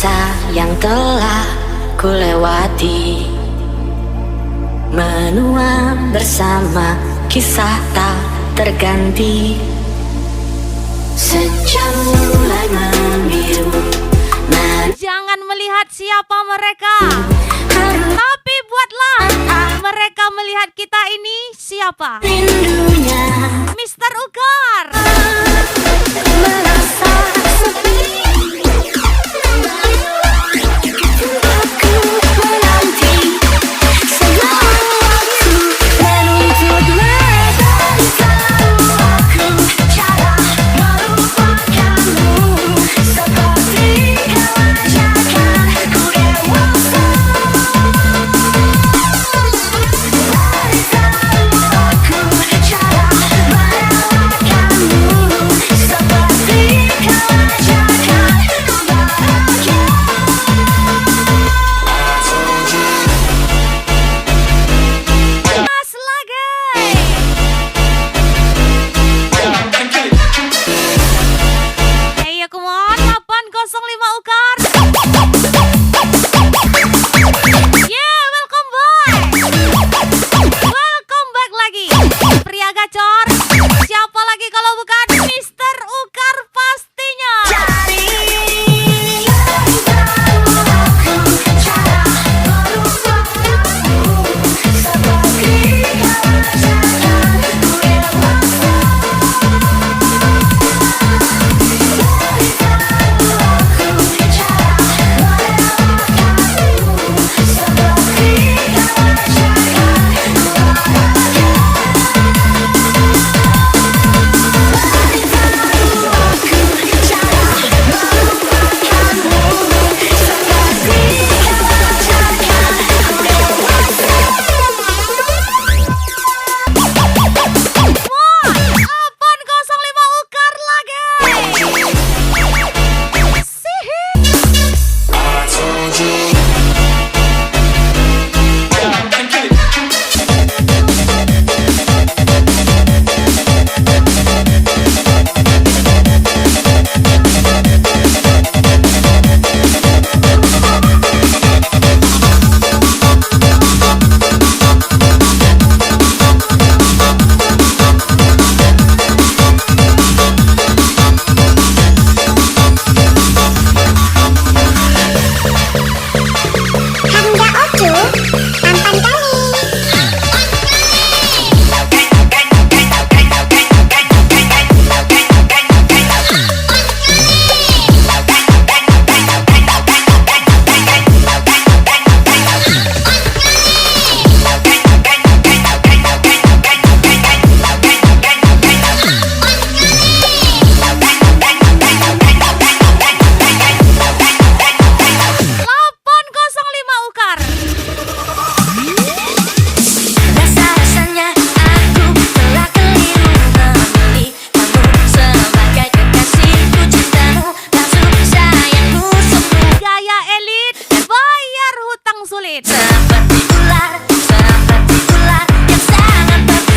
masa yang telah ku lewati, menua bersama kisah tak terganti. Sejak mulai membiru, jangan melihat siapa mereka, tapi buatlah mereka melihat kita ini siapa. rindunya Mister Ukar. merasa sepi. Aku menanti semua waktu menuntut tahu aku cara melupakanmu seperti kewajakan ku dewasa. Aku cara merawatkanmu seperti kewajakan ku bahagia. Mas lagi. Hey, come on, 805 Ukar. Yeah, welcome back. Welcome back lagi. Pria gacor. Siapa lagi kalau bukan Mister Ukar pastinya.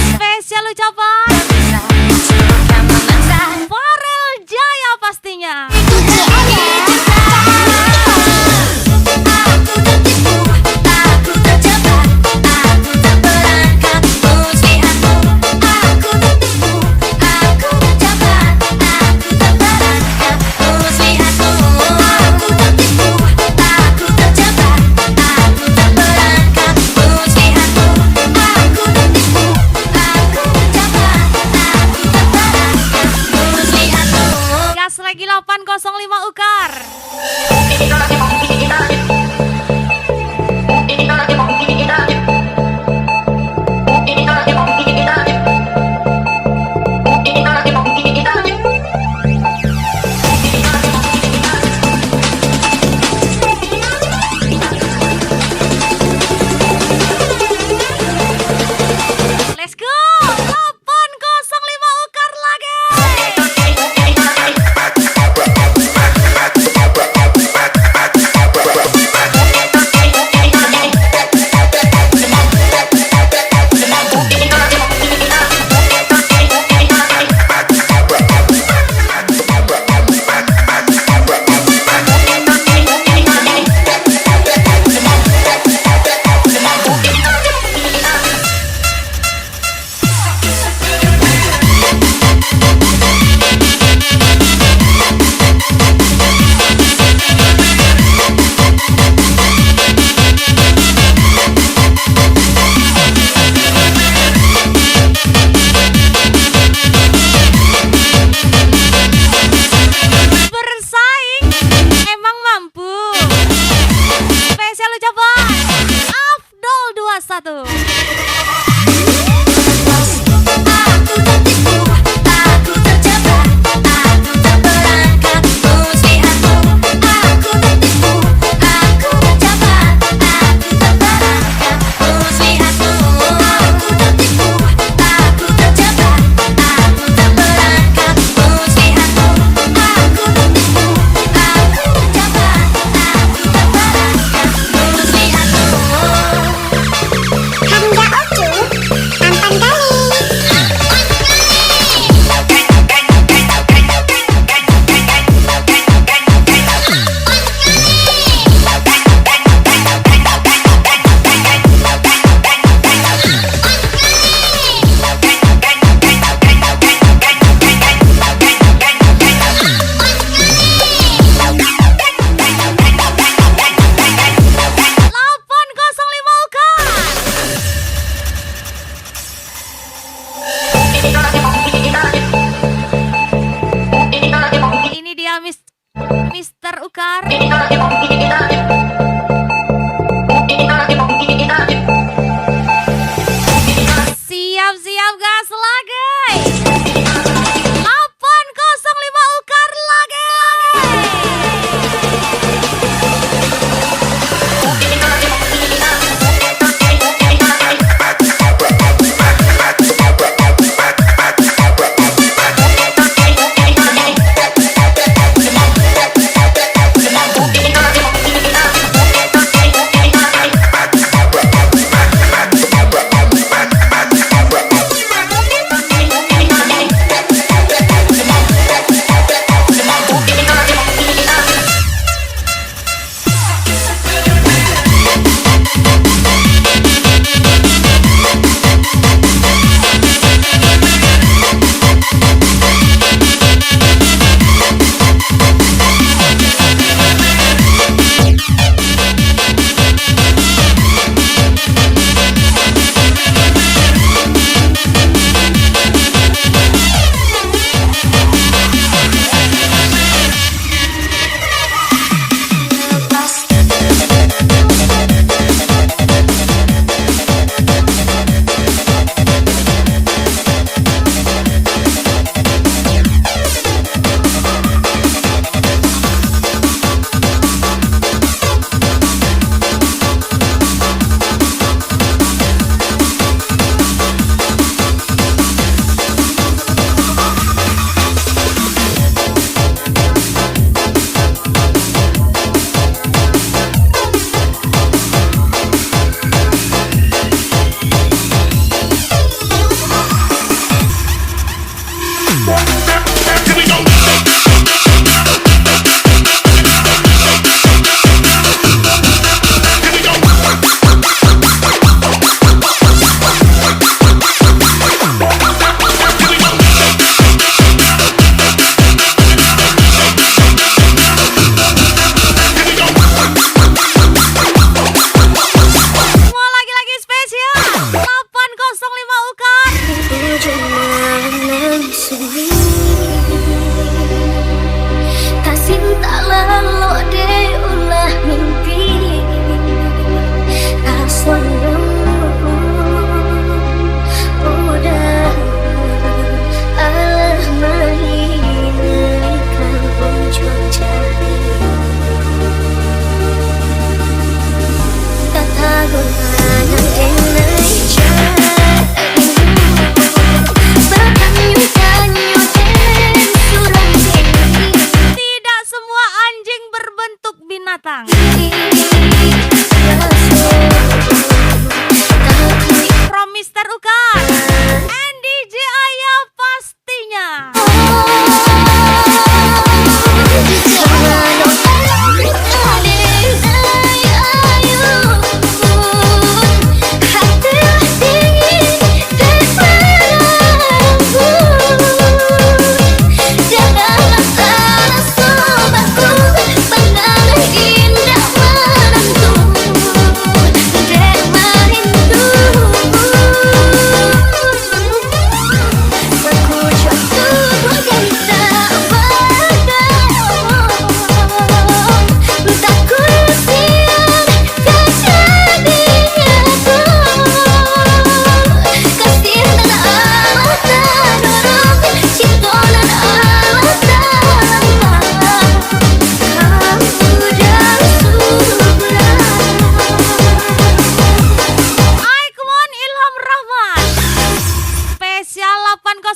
Spesial ucapan Farel Jaya pastinya. Gas lagi 805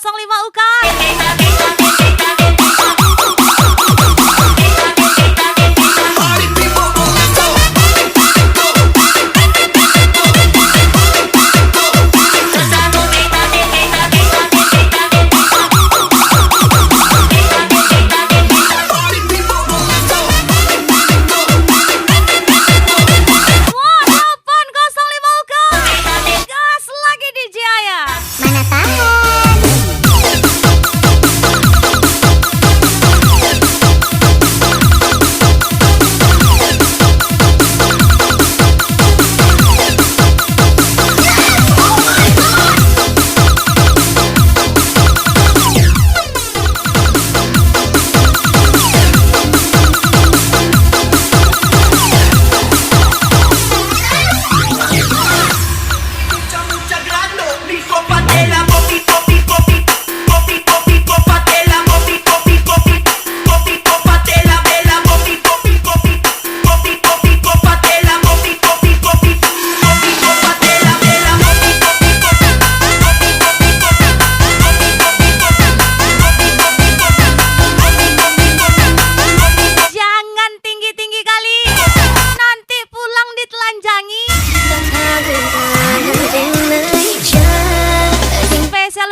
05 Ukan.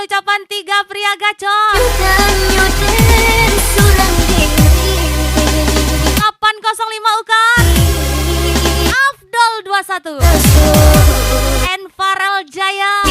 Ucapan 3 pria gacor 805 Ukan, Afdol 21, Enfarel Jaya.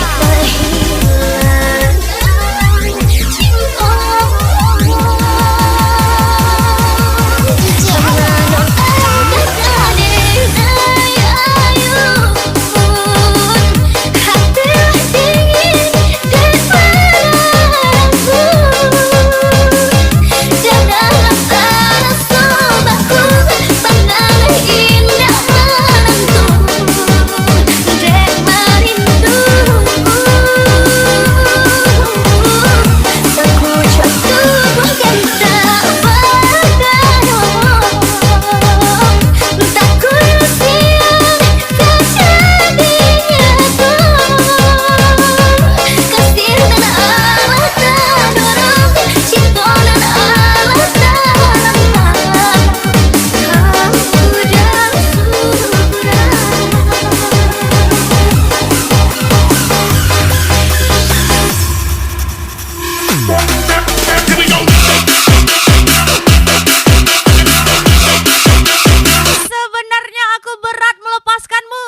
Sebenarnya aku berat melepaskanmu,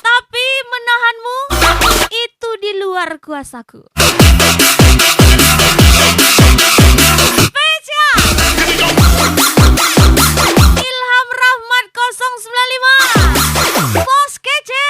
tapi menahanmu itu di luar kuasaku. Spesial Ilham Rahmat 095, Bos Kece.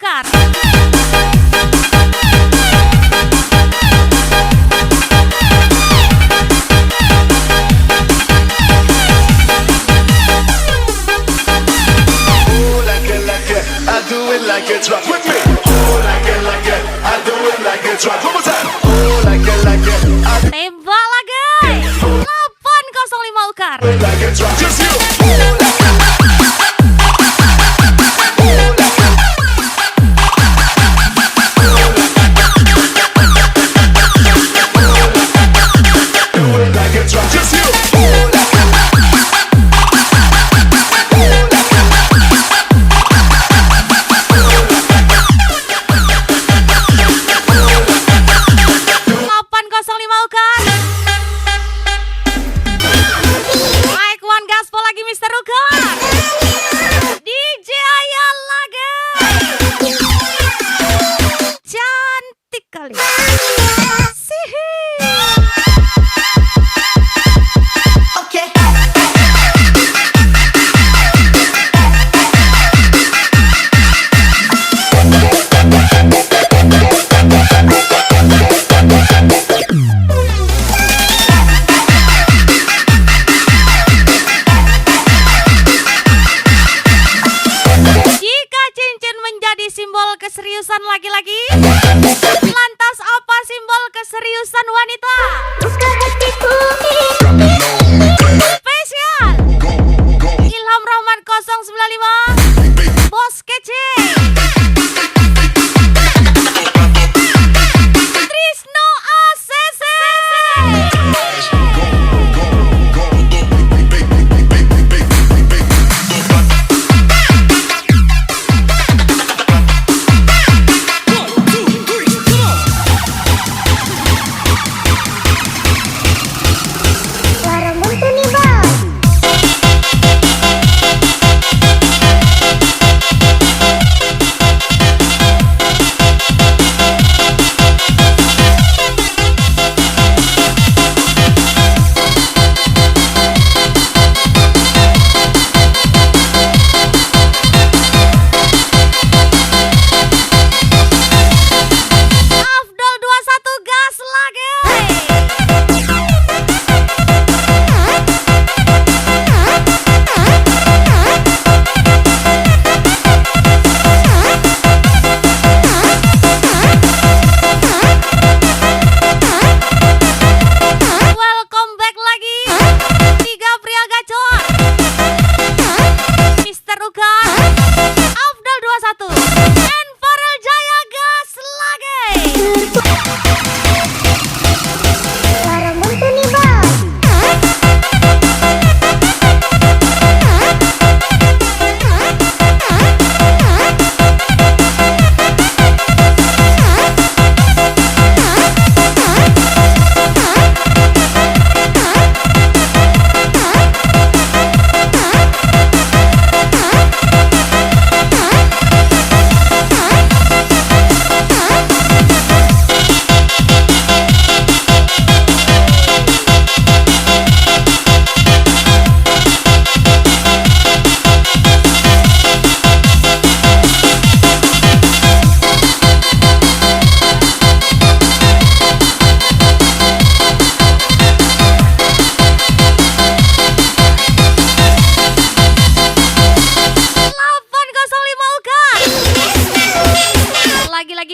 Ukar. I do it like it's rock with me. Oh, like it, I do it like it's rock. One more time. Oh, like it, I do Tembak lagi. 805 Ukar. it like it's rock. Just you. Do it like it's rock. Just you. Simbol keseriusan laki-laki, lantas apa simbol keseriusan wanita? Spesial Ilham Rahman 095 Bos Kece, Trisno ACC.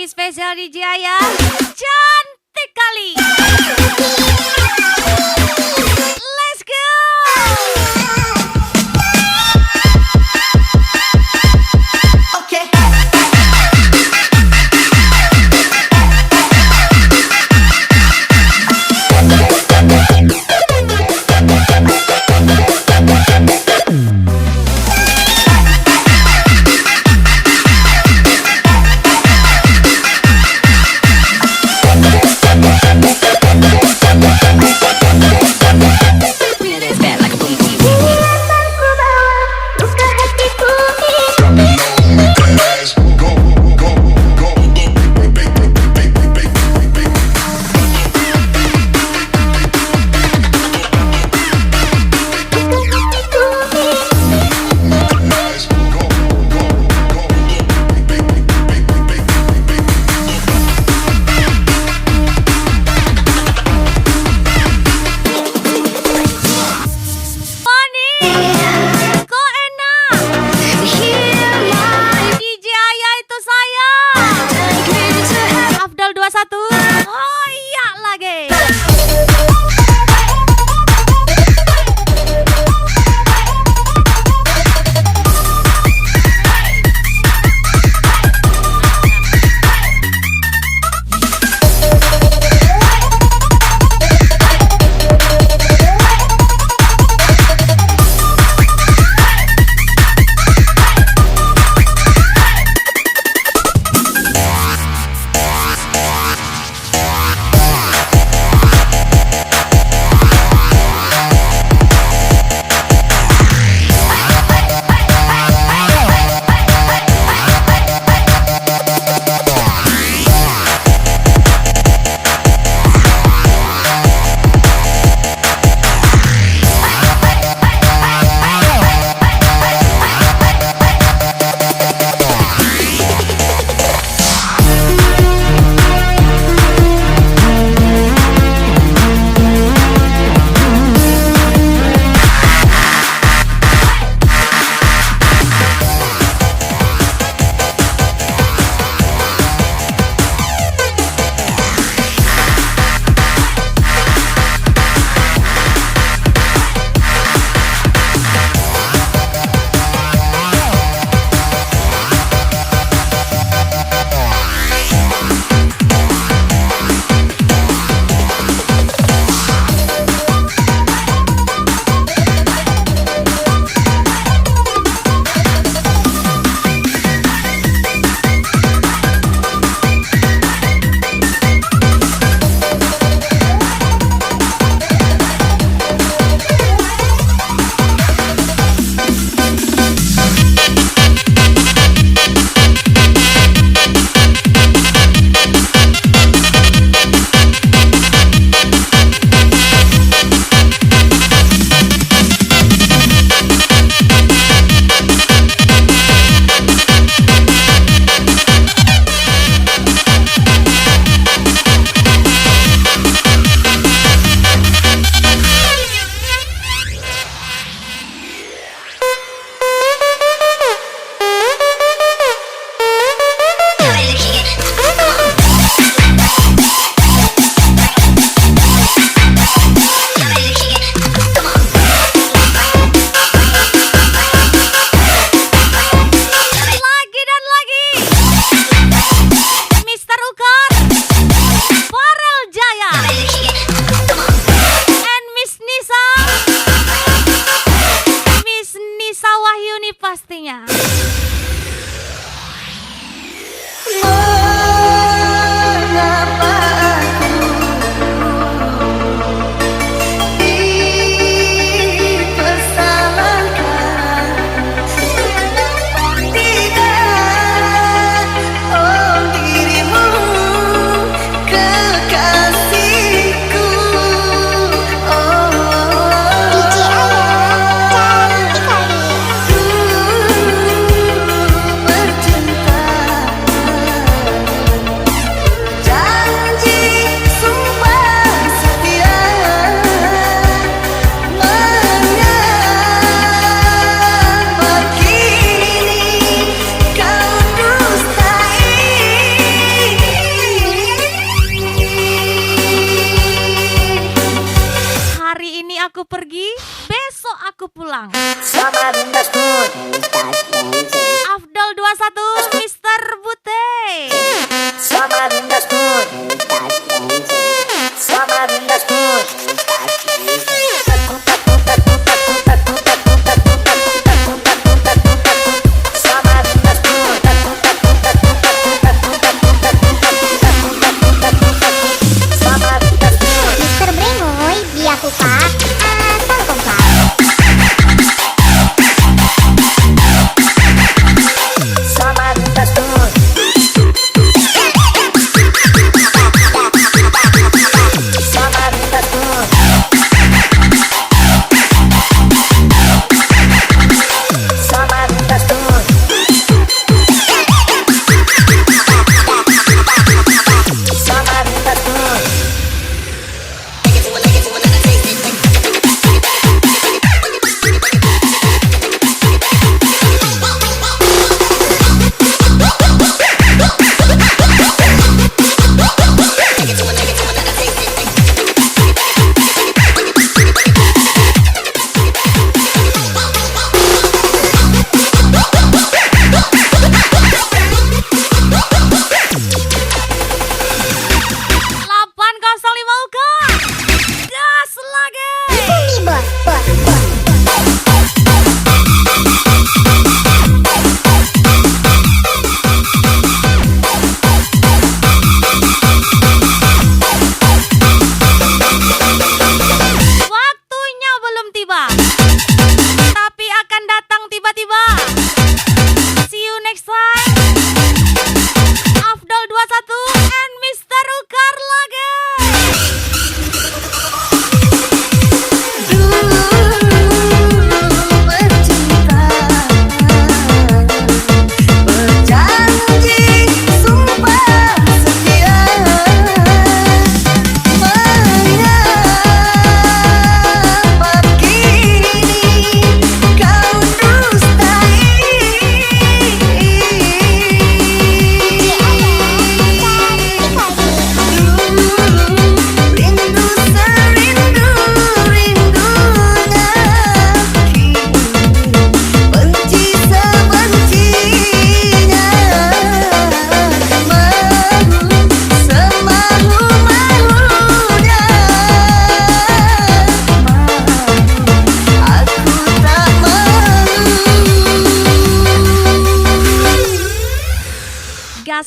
Spesial DJ Ayah, cantik kali. Let's go. Okay.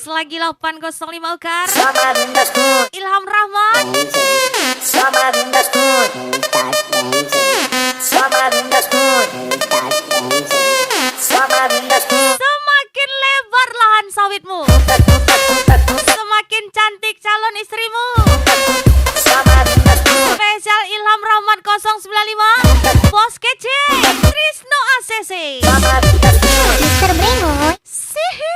Gas lagi 805 Ukar. Ilham Rahman. Semakin lebar lahan sawitmu, semakin cantik calon istrimu. Spesial Ilham Rahman 095 Bos Kece Trisno ACC Mister Brengo. Sihi.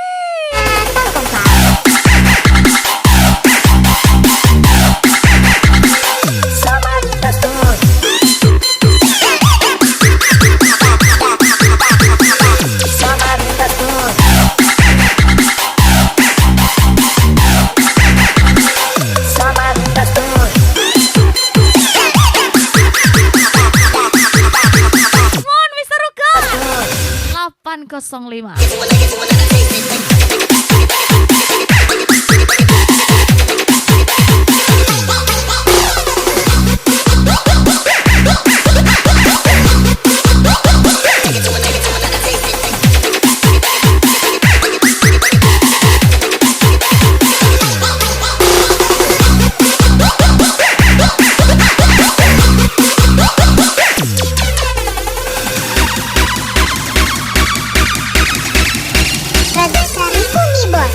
Mohon Mister Ruka 805. Raja Sari Kuni bos.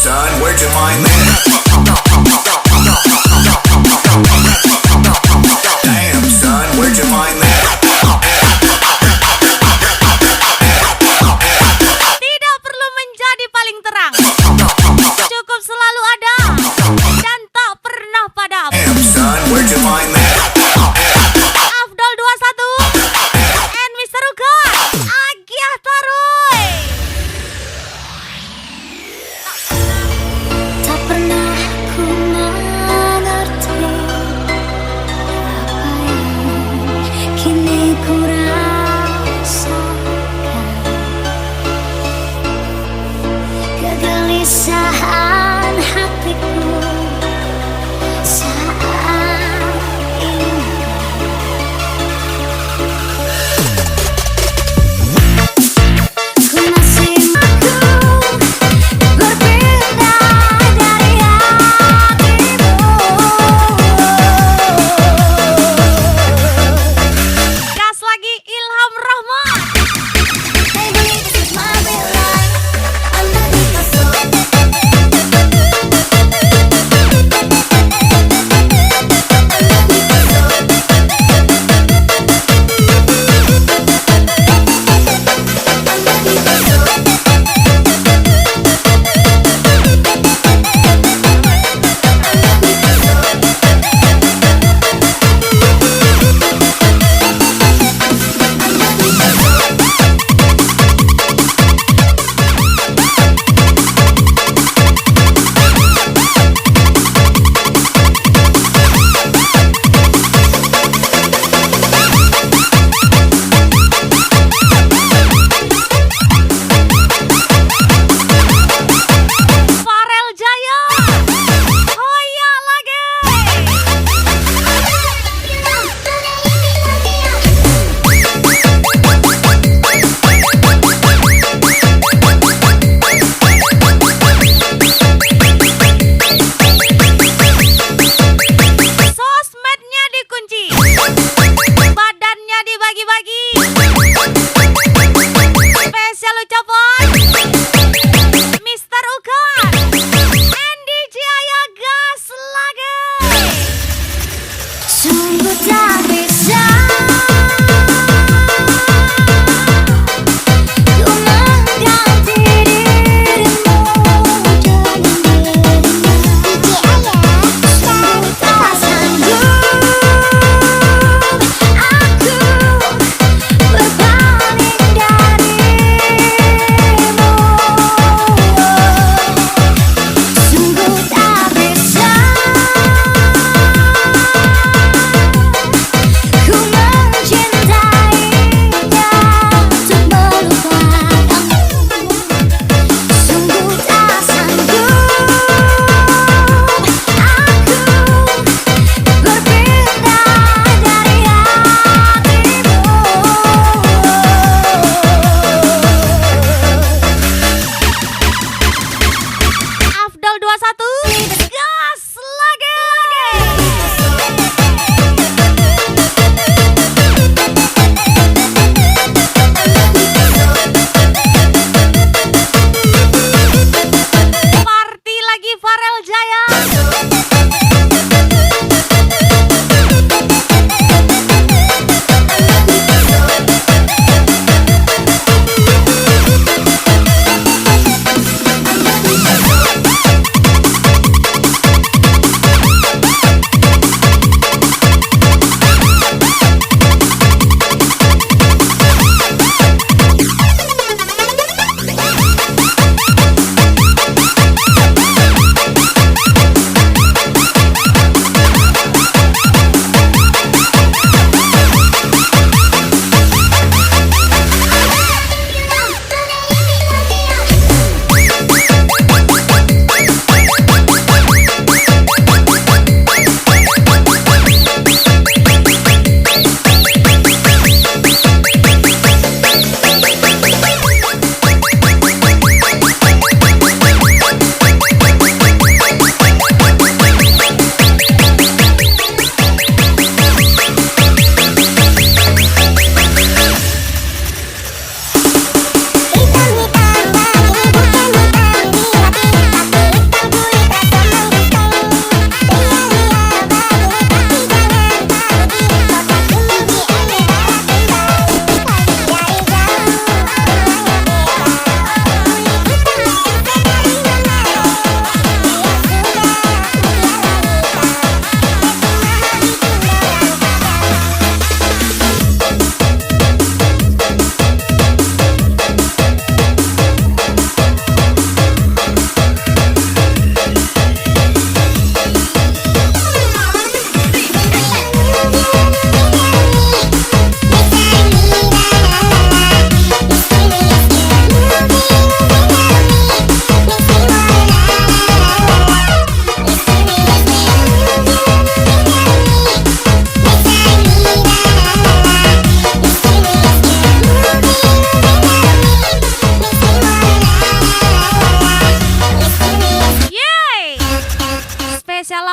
son, where'd you find that? Damn, son, where'd you find that? Tidak perlu menjadi paling terang, cukup selalu ada dan tak pernah padam. Damn, son, where'd you find that? Afdol 21 and Mr. Ruka Agiah Taruy. Tak pernah ku mengerti apa yang kini ku rasakan. Kegelisahan hatiku saat ini. Ku masih mampu berpindah dari hatimu. Gas lagi Ilham Rahman. Baby, this is my real life. I'm not in my soul.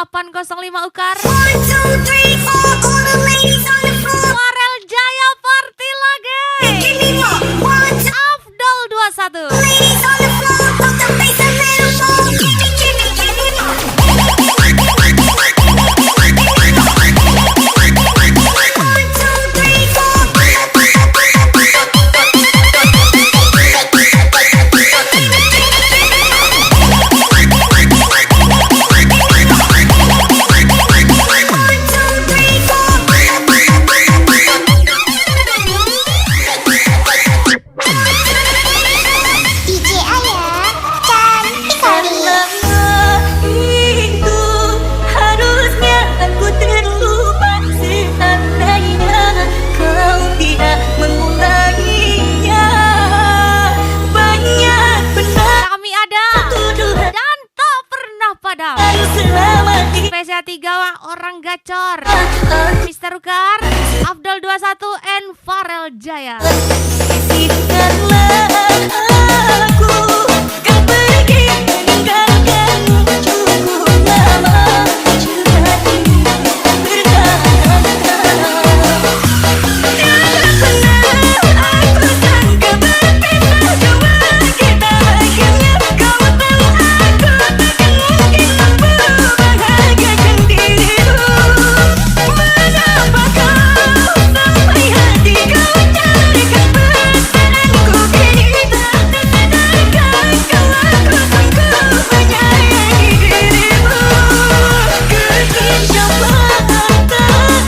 805 Ukar. 1, 2, 3, 4, all the ladies on the floor. Farel Jaya party lagi. Give me more. 1, 2, Afdol 21. ladies on the floor. Pump the bass a little more. Give me more. 1, 2, 3, 4. DJ Ayah, cantik kali. Itu harusnya aku terlupa seandainya kau tidak mengulanginya. Banyak benar Kami ada tuduhan dan tak pernah padam. selama ini. Spesial 3 orang gacor. Mister Ukar, Afdol 21 and Farel Jaya. Izinkanlah aku kan pergi meninggalkanmu cukup lama. Cuma ini bertahan. Tiada pernah aku sangka berpisah dua kita. Akhirnya kau tahu aku takkan mungkin mampu bahagiakan dirimu. Mengapa kau sampai hati kau carikan perasaanku kini tak tersadarkan kalau aku sungguh menyayangi dirimu. Kekecewaan takkan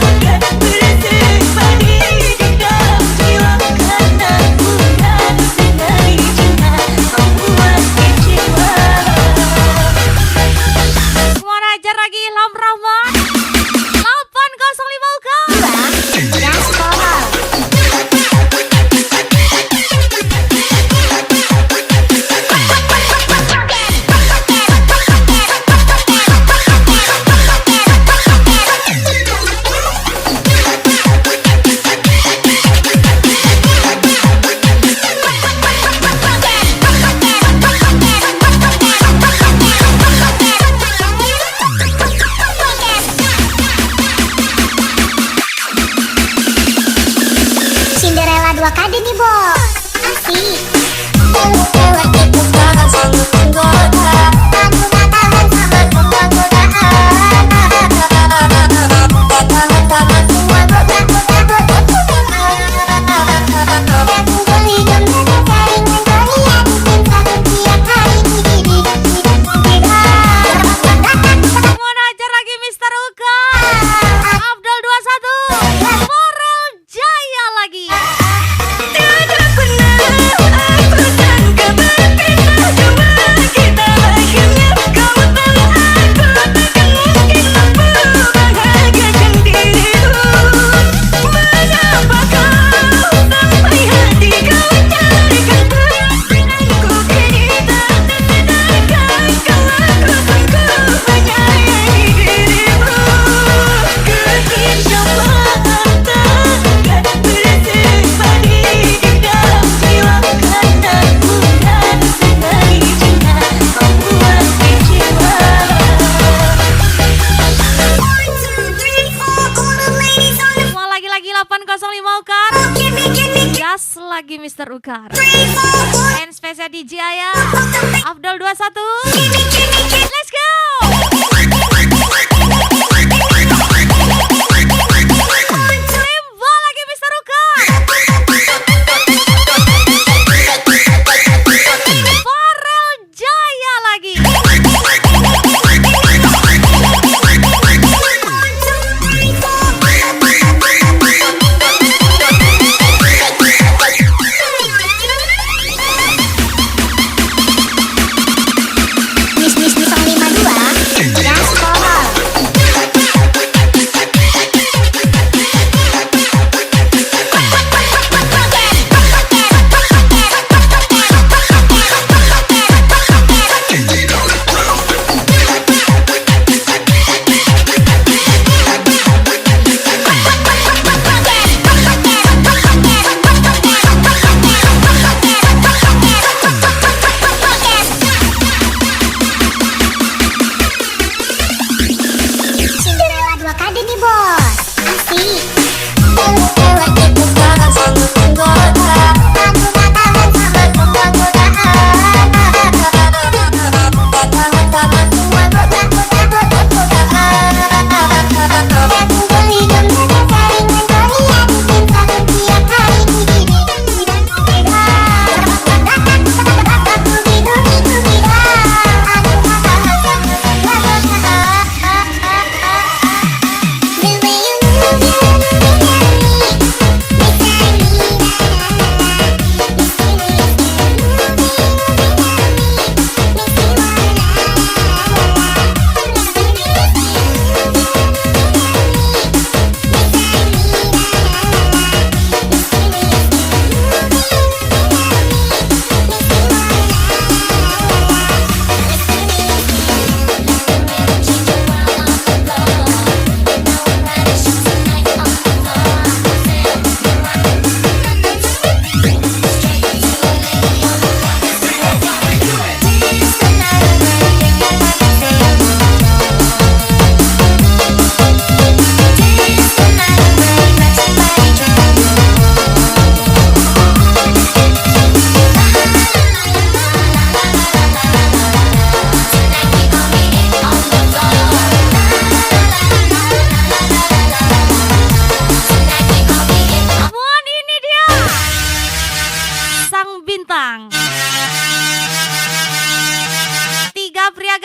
bersembunyi di dalam jiwa karena bukan sekali cinta membuat kecewa. Semua ajar lagi Ilham Rahman. 805 Ukar. Cinderella 2 kali nih, Bos. Asik. Semua ajar lagi Mister Ukar. Afdol 21. Farel Jaya lagi. Tiada pernah aku sangka berpisah dua kita. Akhirnya kau tahu aku takkan mungkin mampu bahagiakan dirimu. Mengapa kau sampai hati kau carikan perasaanku kini tak tersadarkan kalau aku sungguh menyayangi dirimu. Kekecewaan takkan bersembunyi di dalam jiwa karena bukan sekali cinta membuat kecewa. 1, 2, 3, 4, all the ladies on the Semua lagi-lagi 805 Ukar. give me Gas lagi Mister Ukar. 3, 4, And spesial DJ Ayah. Afdol 21. give me. Let's go. Limbo lagi Mister Ukar. Farel Jaya lagi. Miss 05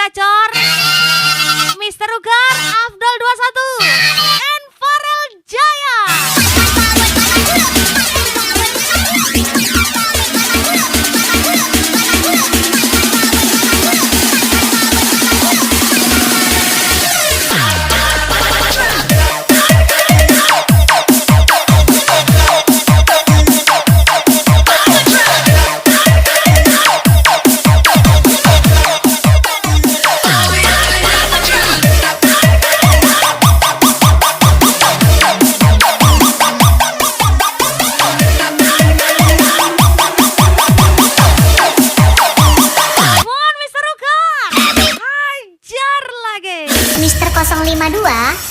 Gacor, Mr. Ugar, Afdol 21, and Farel Jaya. Mohon Mr. Ugar, hajar lagi. Mister 052